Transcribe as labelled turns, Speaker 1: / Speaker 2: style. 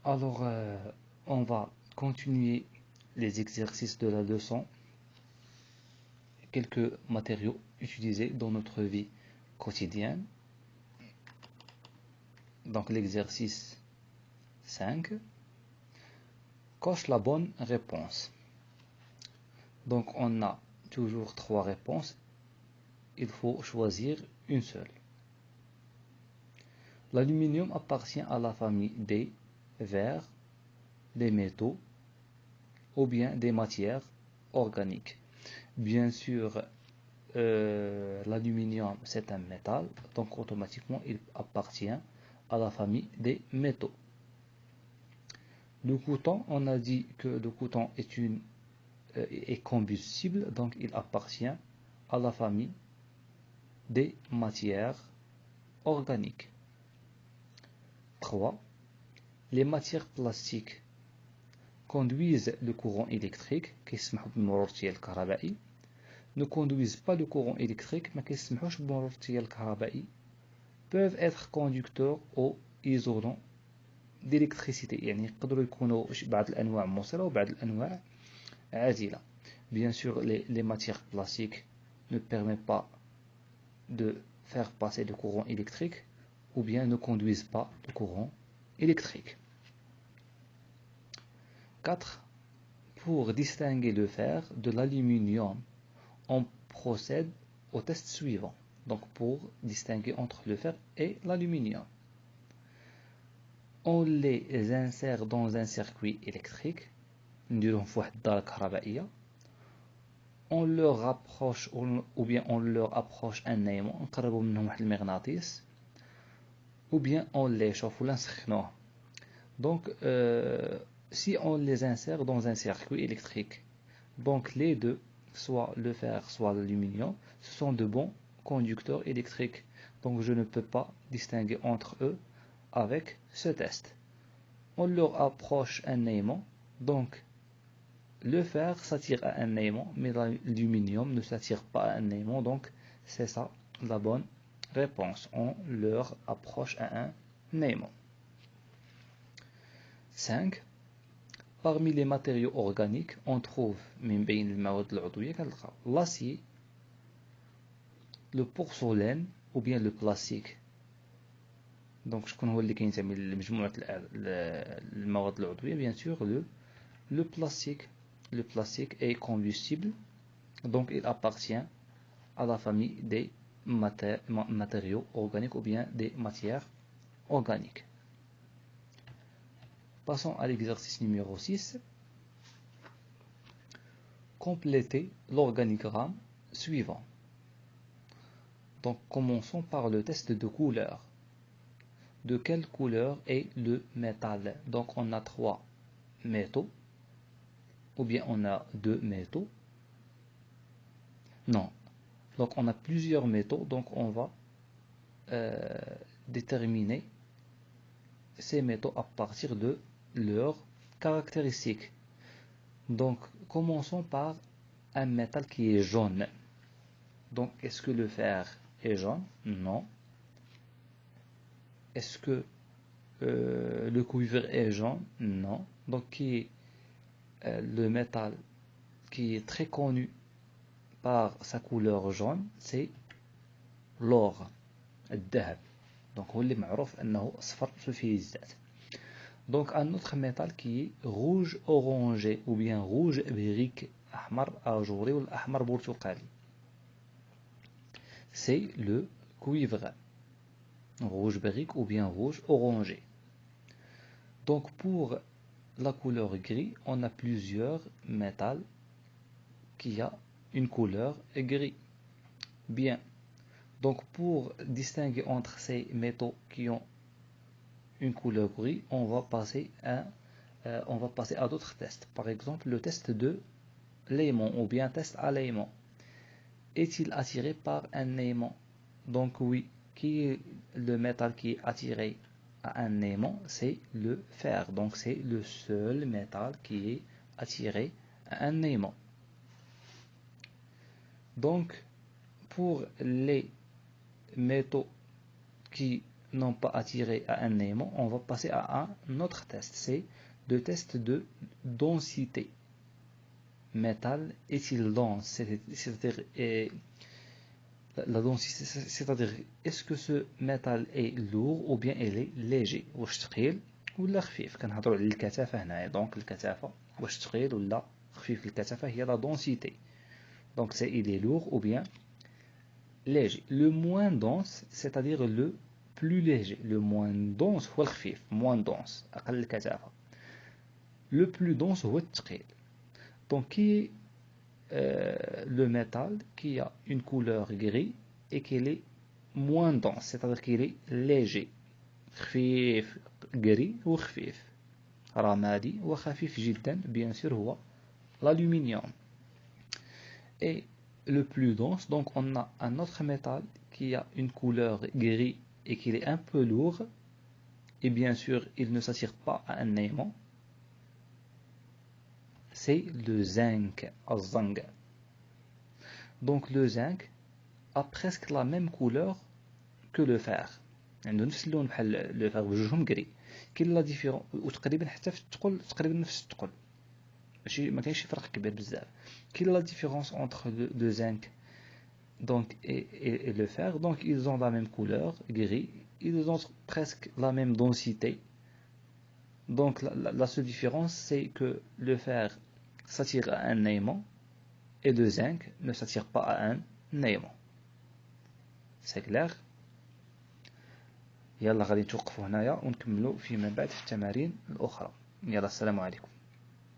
Speaker 1: Alors, on va continuer les exercices de la leçon. Quelques matériaux utilisés dans notre vie quotidienne. Donc, l'exercice 5. Coche la bonne réponse. Donc, on a toujours 3 réponses. Il faut choisir une seule. L'aluminium appartient à la famille des verres, des métaux ou bien des matières organiques. Bien sûr, l'aluminium c'est un métal, donc automatiquement il appartient à la famille des métaux. Le coton, on a dit que le coton est combustible, donc il appartient à la famille des matières organiques. 3. Les matières plastiques conduisent le courant électrique ne conduisent pas le courant électrique peuvent être conducteurs ou isolants d'électricité يعني يقدروا يكونوا بعض الأنواع موصلة وبعض الأنواع عازلة. Bien sûr, les matières plastiques ne permettent pas de faire passer le courant électrique ou bien ne conduisent pas le courant électrique. 4. Pour distinguer le fer de l'aluminium, on procède au test suivant. Donc pour distinguer entre le fer et l'aluminium, on les insère dans un circuit électrique, on leur rapproche ou bien on leur approche un aimant, ou bien on les chauffe. Donc si on les insère dans un circuit électrique, donc les deux, soit le fer soit l'aluminium, ce sont de bons conducteurs électriques, donc je ne peux pas distinguer entre eux avec ce test. On leur approche un aimant, donc le fer s'attire à un aimant, mais l'aluminium ne s'attire pas à un aimant, donc c'est ça la bonne réponse. On leur approche à un aimant. 5. Parmi les matériaux organiques, on trouve l'acier, le porcelaine ou bien le plastique. Donc شكون هو اللي كينتمي لمجموعة المواد العضوية؟ bien sûr le plastique. Le plastique est combustible, donc il appartient à la famille des matériaux organiques ou bien des matières organiques. Passons à l'exercice numéro 6. Complétez l'organigramme suivant. Donc commençons par le test de couleur. De quelle couleur est le métal? Donc on a 3 métaux, ou bien on a 2 métaux. Non, donc on a plusieurs métaux, donc on va déterminer ces métaux à partir de leurs caractéristiques. Donc commençons par un métal qui est jaune. Donc est-ce que le fer est jaune? Non. Est-ce que le cuivre est jaune? Non. Donc qui est le métal qui est très connu par sa couleur jaune? C'est l'or, الذهب. Donc هو اللي معروف أنه أصفر في الفلزات. Donc un autre métal qui est rouge orangé ou bien rouge brique, أحمر أجوري ou أحمر برتقالي, c'est le cuivre, rouge brique ou bien rouge orangé. Donc pour la couleur gris, on a plusieurs métals qui a une couleur gris. Bien. Donc pour distinguer entre ces métaux qui ont une couleur gris, on va passer à d'autres tests. Par exemple, le test de l'aimant ou bien test à l'aimant. Est-il attiré par un aimant? Donc oui, qui est le métal qui est attiré à un aimant? C'est le fer. Donc c'est le seul métal qui est attiré à un aimant. Donc pour les métaux qui n'ont pas attiré à un aimant, on va passer à un autre test. C'est le test de densité. Métal est-il dense? C'est-à-dire la densité, c'est-à-dire est-ce que ce métal est lourd ou bien il est léger? واش ثقيل ولا خفيف؟ كنهضروا على الكثافة هنايا. دونك الكثافة واش ثقيل ولا خفيف؟ الكثافة هي la densité. Donc c'est il est lourd ou bien léger. Le moins dense, c'est-à-dire le plus léger. Le moins dense هو الخفيف. Moins dense. أقل الكثافة. Le plus dense هو الثقيل. Donc qui est le métal qui a une couleur gris et qui est moins dense, c'est-à-dire qu'il est léger. خفيف gris ou خفيف. رمادي وخفيف جدا bien sûr هو l'aluminium. Et le plus dense, donc on a un autre métal qui a une couleur gris et qui est un peu lourd, et bien sûr il ne s'attire pas à un aimant, c'est le zinc, الزنق. Donc le zinc a presque la même couleur que le fer. عنده نفس اللون بحال لو فار وجوجهم gris. كاين لا ديفيرون وتقريبا حتى في الثقل تقريبا نفس الثقل. ماشي ما كاينش شي فرق كبير بزاف. كاين لا ديفيرونس entre le zinc donc et le fer. Donc ils ont la même couleur gris, ils ont presque la même densité. Donc la seule différence c'est que le fer s'attire à un aimant et le zinc ne s'attire pas à un aimant. C'est clair. يلا غادي نتوقفوا هنايا ونكملوا فيما بعد في التمارين الأخرى. يلا السلام عليكم.